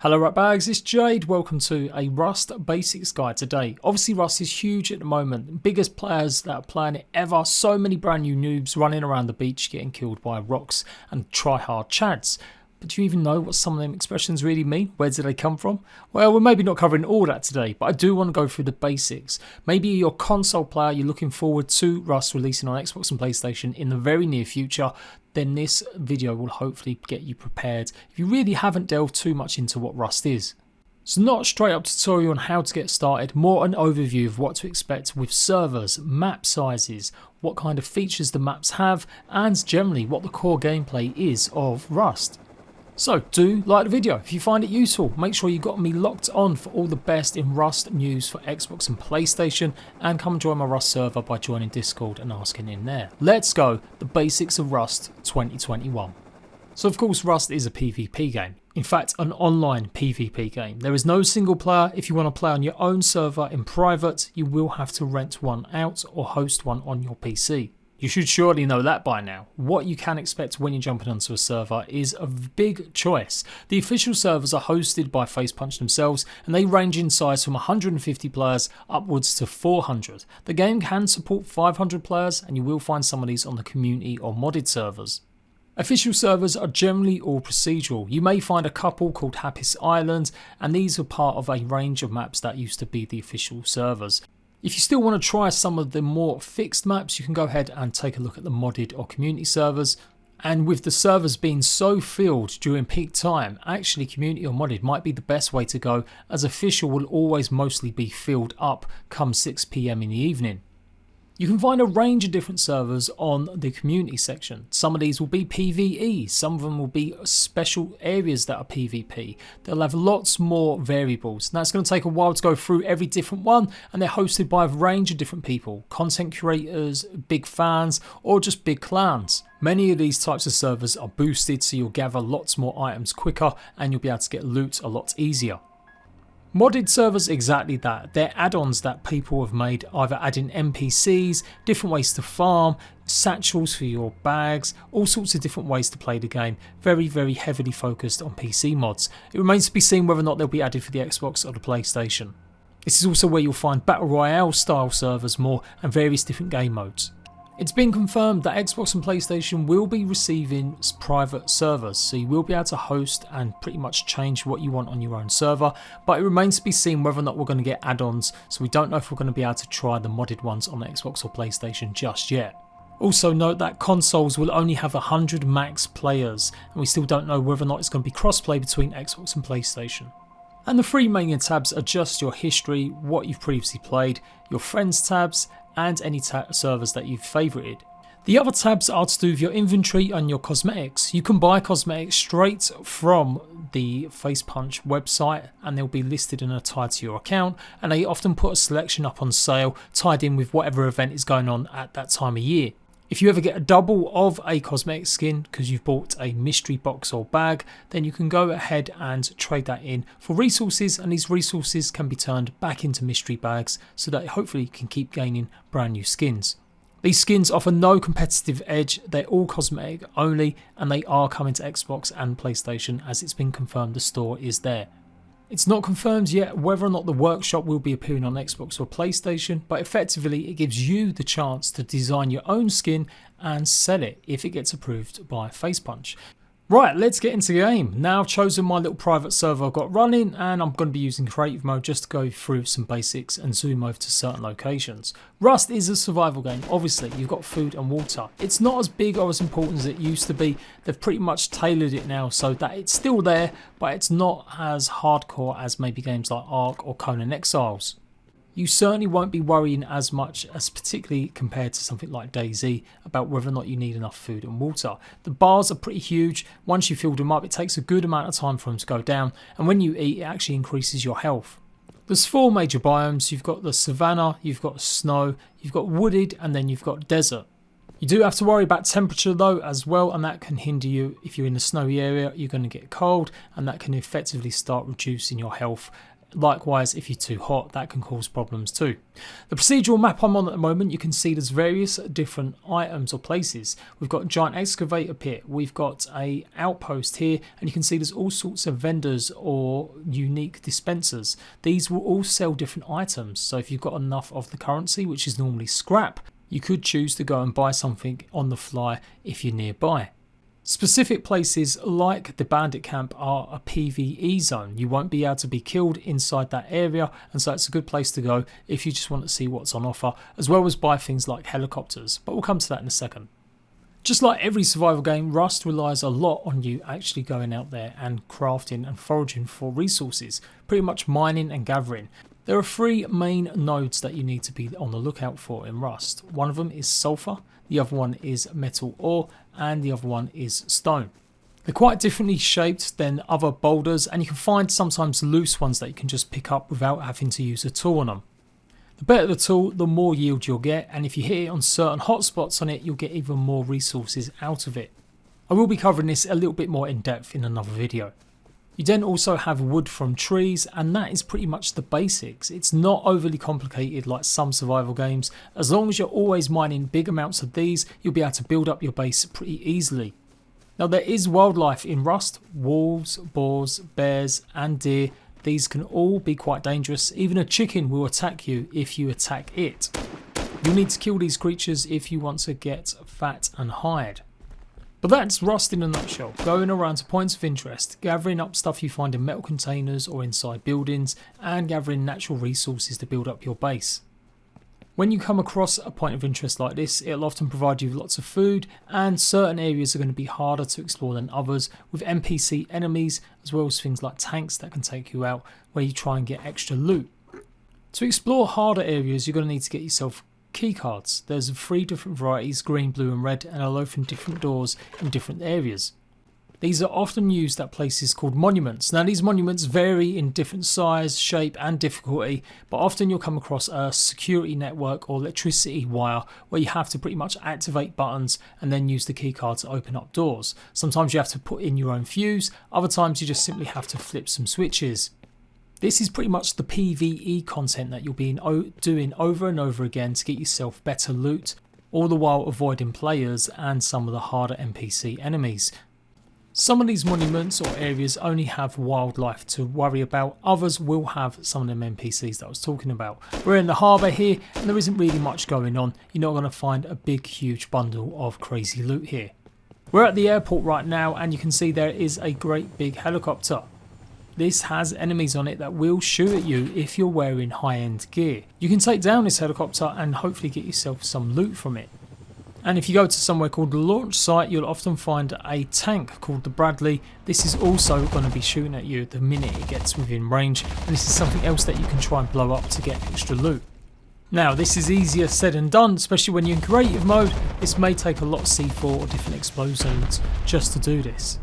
Hello Ratbags, it's Jade. Welcome to a Rust Basics guide today. Obviously Rust is huge at the moment, biggest players that are playing it ever, so many brand new noobs running around the beach getting killed by rocks and try-hard chads. But do you even know what some of them expressions really mean? Where do they come from? Well, we're maybe not covering all that today, but I do want to go through the basics. Maybe you're a console player, you're looking forward to Rust releasing on Xbox and PlayStation in the very near future, then this video will hopefully get you prepared if you really haven't delved too much into what Rust is. So not a straight up tutorial on how to get started, more an overview of what to expect with servers, map sizes, what kind of features the maps have, and generally what the core gameplay is of Rust. So do like the video if you find it useful. Make sure you got me locked on for all the best in Rust news for Xbox and PlayStation, and come join my Rust server by joining Discord and asking in there. Let's go, the basics of Rust 2021. So of course Rust is a PvP game. In fact, an online PvP game. There is no single player. If you want to play on your own server in private, you will have to rent one out or host one on your PC. You should surely know that by now. What you can expect when you're jumping onto a server is a big choice. The official servers are hosted by Facepunch themselves, and they range in size from 150 players upwards to 400. The game can support 500 players, and you will find some of these on the community or modded servers. Official servers are generally all procedural. You may find a couple called Happy's Island, and these are part of a range of maps that used to be the official servers. If you still want to try some of the more fixed maps, you can go ahead and take a look at the modded or community servers. And with the servers being so filled during peak time, actually community or modded might be the best way to go, as official will always mostly be filled up come 6 PM in the evening. You can find a range of different servers on the community section. Some of these will be PvE, some of them will be special areas that are PvP. They'll have lots more variables. Now it's going to take a while to go through every different one, and they're hosted by a range of different people. Content creators, big fans, or just big clans. Many of these types of servers are boosted, so you'll gather lots more items quicker and you'll be able to get loot a lot easier. Modded servers, exactly that. They're add-ons that people have made, either adding NPCs, different ways to farm, satchels for your bags, all sorts of different ways to play the game. Very, very heavily focused on PC mods. It remains to be seen whether or not they'll be added for the Xbox or the PlayStation. This is also where you'll find Battle Royale style servers more, and various different game modes. It's been confirmed that Xbox and PlayStation will be receiving private servers, so you will be able to host and pretty much change what you want on your own server, but it remains to be seen whether or not we're going to get add-ons, so we don't know if we're going to be able to try the modded ones on the Xbox or PlayStation just yet. Also note that consoles will only have 100 max players, and we still don't know whether or not it's going to be crossplay between Xbox and PlayStation. And the three main tabs are just your history, what you've previously played, your friends tabs, and any servers that you've favorited. The other tabs are to do with your inventory and your cosmetics. You can buy cosmetics straight from the Facepunch website, and they'll be listed and are tied to your account, and they often put a selection up on sale tied in with whatever event is going on at that time of year. If you ever get a double of a cosmetic skin because you've bought a mystery box or bag, then you can go ahead and trade that in for resources, and these resources can be turned back into mystery bags so that hopefully you can keep gaining brand new skins. These skins offer no competitive edge, they're all cosmetic only, and they are coming to Xbox and PlayStation, as it's been confirmed the store is there. It's not confirmed yet whether or not the workshop will be appearing on Xbox or PlayStation, but effectively it gives you the chance to design your own skin and sell it if it gets approved by Facepunch. Right, let's get into the game. Now I've chosen my little private server I've got running, and I'm going to be using creative mode just to go through some basics and zoom over to certain locations. Rust is a survival game. Obviously you've got food and water. It's not as big or as important as it used to be. They've pretty much tailored it now so that it's still there, but it's not as hardcore as maybe games like Ark or Conan Exiles. You certainly won't be worrying as much as, particularly compared to something like DayZ, about whether or not you need enough food and water. The bars are pretty huge. Once you fill them up, it takes a good amount of time for them to go down, and when you eat, it actually increases your health. There's four major biomes. You've got the savanna, you've got snow, you've got wooded, and then you've got desert. You do have to worry about temperature though as well, and that can hinder you. If you're in a snowy area, you're going to get cold, and that can effectively start reducing your health Likewise, if you're too hot, that can cause problems too. The procedural map I'm on at the moment, you can see there's various different items or places. We've got a giant excavator pit, we've got a outpost here, and you can see there's all sorts of vendors or unique dispensers. These will all sell different items, so if you've got enough of the currency, which is normally scrap, you could choose to go and buy something on the fly if you're nearby. Specific places like the bandit camp are a PvE zone. You won't be able to be killed inside that area, and so it's a good place to go if you just want to see what's on offer, as well as buy things like helicopters, but we'll come to that in a second. Just like every survival game, Rust relies a lot on you actually going out there and crafting and foraging for resources, pretty much mining and gathering. There are 3 main nodes that you need to be on the lookout for in Rust. One of them is sulfur, the other one is metal ore, and the other one is stone. They're quite differently shaped than other boulders, and you can find sometimes loose ones that you can just pick up without having to use a tool on them. The better the tool, the more yield you'll get, and if you hit it on certain hotspots on it, you'll get even more resources out of it. I will be covering this a little bit more in depth in another video. You then also have wood from trees, and that is pretty much the basics. It's not overly complicated like some survival games. As long as you're always mining big amounts of these, you'll be able to build up your base pretty easily. Now there is wildlife in Rust: wolves, boars, bears and deer. These can all be quite dangerous. Even a chicken will attack you if you attack it. You'll need to kill these creatures if you want to get fat and hide. But that's Rust in a nutshell, going around to points of interest, gathering up stuff you find in metal containers or inside buildings, and gathering natural resources to build up your base. When you come across a point of interest like this, it'll often provide you with lots of food, and certain areas are going to be harder to explore than others, with NPC enemies as well as things like tanks that can take you out, where you try and get extra loot. To explore harder areas, you're going to need to get yourself keycards. There's 3 different varieties, green, blue and red, and they'll open different doors in different areas. These are often used at places called monuments. Now these monuments vary in different size, shape and difficulty, but often you'll come across a security network or electricity wire where you have to pretty much activate buttons and then use the keycard to open up doors. Sometimes you have to put in your own fuse, other times you just simply have to flip some switches. This is pretty much the PvE content that you'll be doing over and over again to get yourself better loot, all the while avoiding players and some of the harder NPC enemies. Some of these monuments or areas only have wildlife to worry about, others will have some of them NPCs that I was talking about. We're in the harbour here and there isn't really much going on. You're not going to find a big huge bundle of crazy loot here. We're at the airport right now and you can see there is a great big helicopter. This has enemies on it that will shoot at you if you're wearing high-end gear. You can take down this helicopter and hopefully get yourself some loot from it. And if you go to somewhere called the launch site, you'll often find a tank called the Bradley. This is also going to be shooting at you the minute it gets within range, and this is something else that you can try and blow up to get extra loot. Now this is easier said than done, especially when you're in creative mode. This may take a lot of C4 or different explosions just to do this.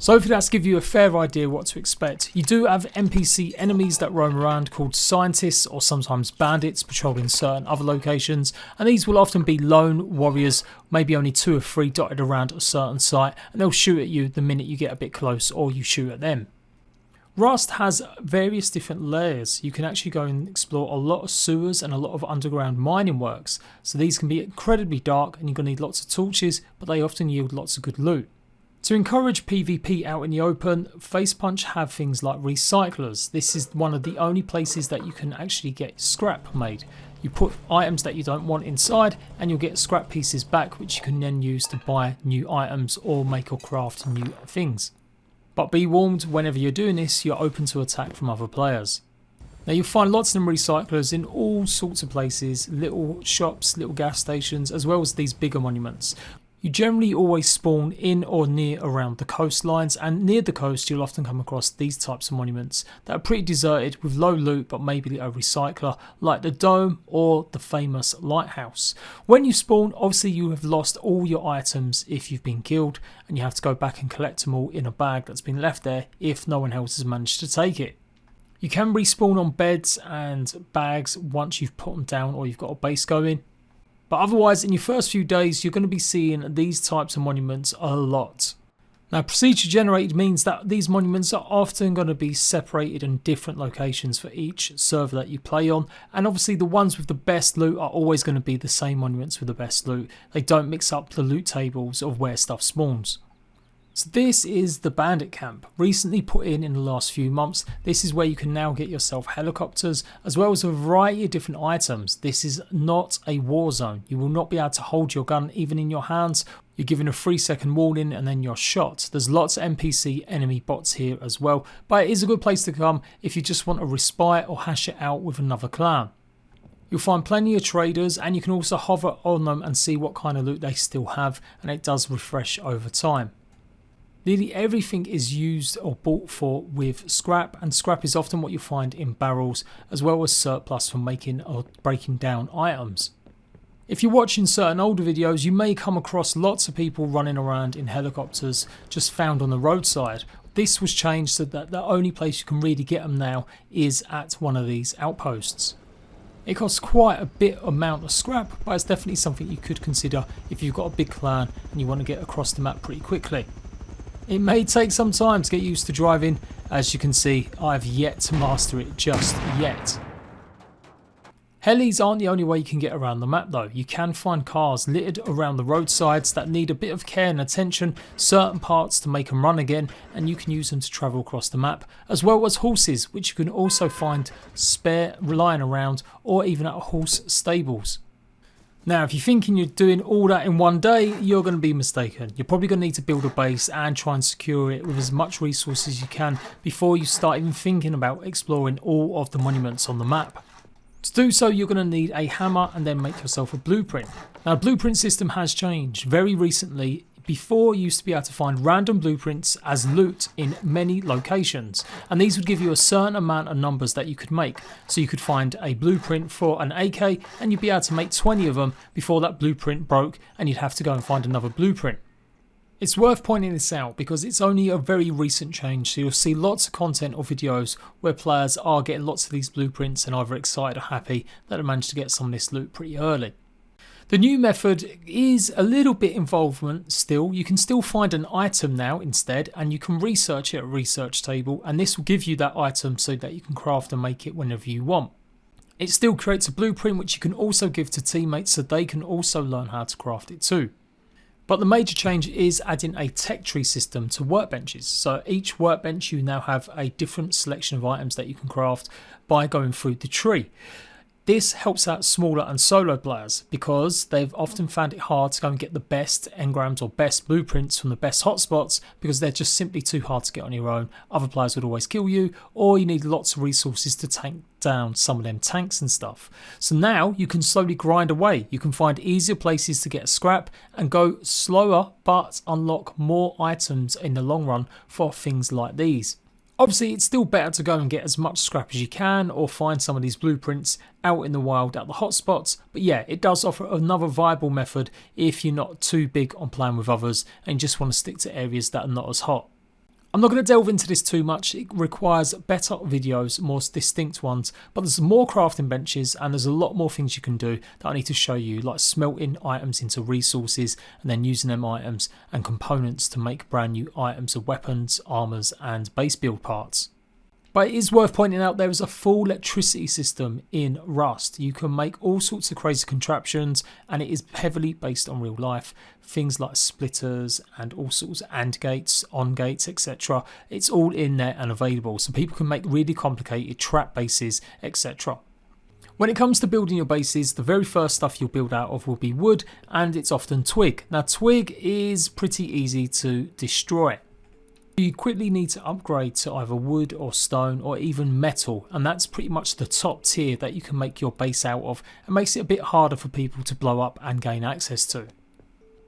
So hopefully that's give you a fair idea what to expect. You do have NPC enemies that roam around called scientists or sometimes bandits patrolling certain other locations, and these will often be lone warriors, maybe only 2 or 3 dotted around a certain site, and they'll shoot at you the minute you get a bit close or you shoot at them. Rust has various different layers. You can actually go and explore a lot of sewers and a lot of underground mining works, so these can be incredibly dark and you're going to need lots of torches, but they often yield lots of good loot. To encourage PvP out in the open, Facepunch have things like recyclers. This is one of the only places that you can actually get scrap made. You put items that you don't want inside and you'll get scrap pieces back, which you can then use to buy new items or make or craft new things. But be warned, whenever you're doing this, you're open to attack from other players. Now you'll find lots of them recyclers in all sorts of places, little shops, little gas stations, as well as these bigger monuments. You generally always spawn in or near around the coastlines, and near the coast you'll often come across these types of monuments that are pretty deserted with low loot but maybe a recycler, like the dome or the famous lighthouse. When you spawn, obviously you have lost all your items if you've been killed, and you have to go back and collect them all in a bag that's been left there if no one else has managed to take it. You can respawn on beds and bags once you've put them down or you've got a base going. But otherwise, in your first few days, you're going to be seeing these types of monuments a lot. Now, procedure generated means that these monuments are often going to be separated in different locations for each server that you play on, and obviously the ones with the best loot are always going to be the same monuments with the best loot. They don't mix up the loot tables of where stuff spawns. So this is the bandit camp, recently put in the last few months. This is where you can now get yourself helicopters as well as a variety of different items. This is not a war zone. You will not be able to hold your gun even in your hands. You're given a 3-second warning and then you're shot. There's lots of NPC enemy bots here as well, but it is a good place to come if you just want a respite or hash it out with another clan. You'll find plenty of traders, and you can also hover on them and see what kind of loot they still have, and it does refresh over time. Nearly everything is used or bought for with scrap, and scrap is often what you find in barrels as well as surplus from making or breaking down items. If you're watching certain older videos, you may come across lots of people running around in helicopters just found on the roadside. This was changed so that the only place you can really get them now is at one of these outposts. It costs quite a bit amount of scrap, but it's definitely something you could consider if you've got a big clan and you want to get across the map pretty quickly. It may take some time to get used to driving. As you can see, I've yet to master it just yet. Helis aren't the only way you can get around the map though. You can find cars littered around the roadsides that need a bit of care and attention, certain parts to make them run again, and you can use them to travel across the map, as well as horses, which you can also find spare lying around or even at horse stables. Now, if you're thinking you're doing all that in one day, you're going to be mistaken. You're probably going to need to build a base and try and secure it with as much resources as you can before you start even thinking about exploring all of the monuments on the map. To do so, you're going to need a hammer and then make yourself a blueprint. Now, the blueprint system has changed very recently. Before, you used to be able to find random blueprints as loot in many locations, and these would give you a certain amount of numbers that you could make. So you could find a blueprint for an AK and you'd be able to make 20 of them before that blueprint broke, and you'd have to go and find another blueprint. It's worth pointing this out because it's only a very recent change, so you'll see lots of content or videos where players are getting lots of these blueprints and either excited or happy that they managed to get some of this loot pretty early. The new method is a little bit involvement still. You can still find an item now instead, and you can research it at a research table, and this will give you that item so that you can craft and make it whenever you want. It still creates a blueprint which you can also give to teammates so they can also learn how to craft it too. But the major change is adding a tech tree system to workbenches. So each workbench you now have a different selection of items that you can craft by going through the tree. This helps out smaller and solo players because they've often found it hard to go and get the best engrams or best blueprints from the best hotspots because they're just simply too hard to get on your own. Other players would always kill you, or you need lots of resources to tank down some of them tanks and stuff. So now you can slowly grind away. You can find easier places to get scrap and go slower but unlock more items in the long run for things like these. Obviously, it's still better to go and get as much scrap as you can or find some of these blueprints out in the wild at the hotspots. But yeah, it does offer another viable method if you're not too big on playing with others and you just want to stick to areas that are not as hot. I'm not going to delve into this too much. It requires better videos, more distinct ones, but there's more crafting benches and there's a lot more things you can do that I need to show you, like smelting items into resources and then using them items and components to make brand new items of weapons, armors and base build parts. But it is worth pointing out there is a full electricity system in Rust. You can make all sorts of crazy contraptions and it is heavily based on real life. Things like splitters and all sorts of AND gates, ON gates, etc. It's all in there and available, so people can make really complicated trap bases, etc. When it comes to building your bases, the very first stuff you'll build out of will be wood, and it's often twig. Now twig is pretty easy to destroy. You quickly need to upgrade to either wood or stone or even metal, and that's pretty much the top tier that you can make your base out of and makes it a bit harder for people to blow up and gain access to.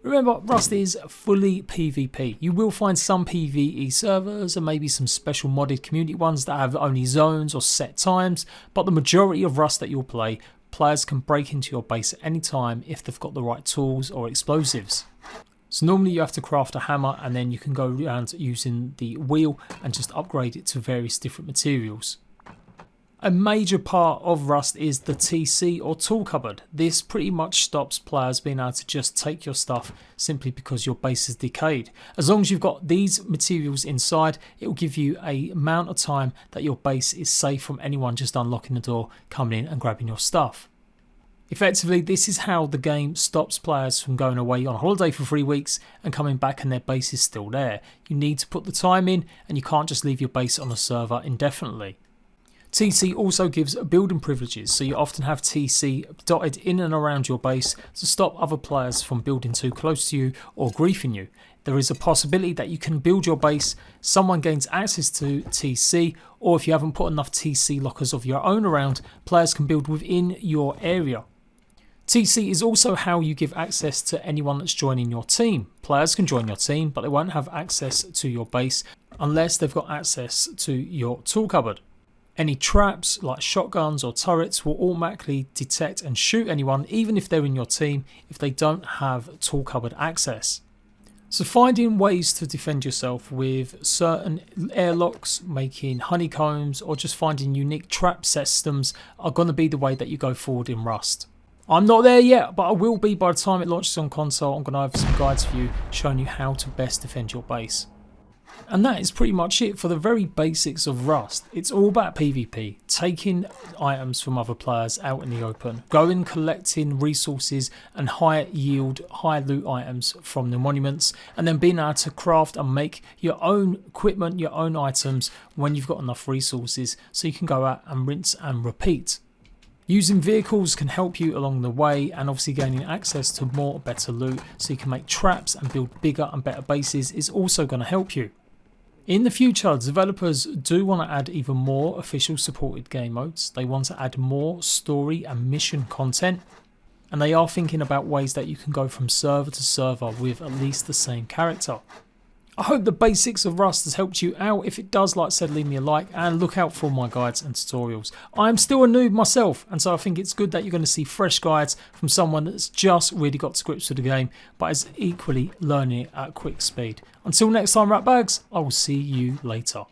Remember, Rust is fully PvP. You will find some PvE servers and maybe some special modded community ones that have only zones or set times, but the majority of Rust that you'll play, players can break into your base at any time if they've got the right tools or explosives. So normally you have to craft a hammer and then you can go around using the wheel and just upgrade it to various different materials. A major part of Rust is the TC or tool cupboard. This pretty much stops players being able to just take your stuff simply because your base is decayed. As long as you've got these materials inside, it will give you an amount of time that your base is safe from anyone just unlocking the door, coming in and grabbing your stuff. Effectively, this is how the game stops players from going away on holiday for 3 weeks and coming back and their base is still there. You need to put the time in and you can't just leave your base on the server indefinitely. TC also gives building privileges, so you often have TC dotted in and around your base to stop other players from building too close to you or griefing you. There is a possibility that you can build your base, someone gains access to TC, or if you haven't put enough TC lockers of your own around, players can build within your area. TC is also how you give access to anyone that's joining your team. Players can join your team, but they won't have access to your base unless they've got access to your tool cupboard. Any traps like shotguns or turrets will automatically detect and shoot anyone, even if they're in your team, if they don't have tool cupboard access. So finding ways to defend yourself with certain airlocks, making honeycombs, or just finding unique trap systems are going to be the way that you go forward in Rust. I'm not there yet, but I will be by the time it launches on console. I'm going to have some guides for you showing you how to best defend your base. And that is pretty much it for the very basics of Rust. It's all about PvP, taking items from other players out in the open, going collecting resources and high yield, high loot items from the monuments, and then being able to craft and make your own equipment, your own items when you've got enough resources so you can go out and rinse and repeat. Using vehicles can help you along the way, and obviously gaining access to more better loot so you can make traps and build bigger and better bases is also going to help you. In the future, developers do want to add even more official supported game modes. They want to add more story and mission content, and they are thinking about ways that you can go from server to server with at least the same character. I hope the basics of Rust has helped you out. If it does, like I said, leave me a like and look out for my guides and tutorials. I'm still a noob myself, and so I think it's good that you're going to see fresh guides from someone that's just really got to grips with the game but is equally learning it at quick speed. Until next time, rat bags, I will see you later.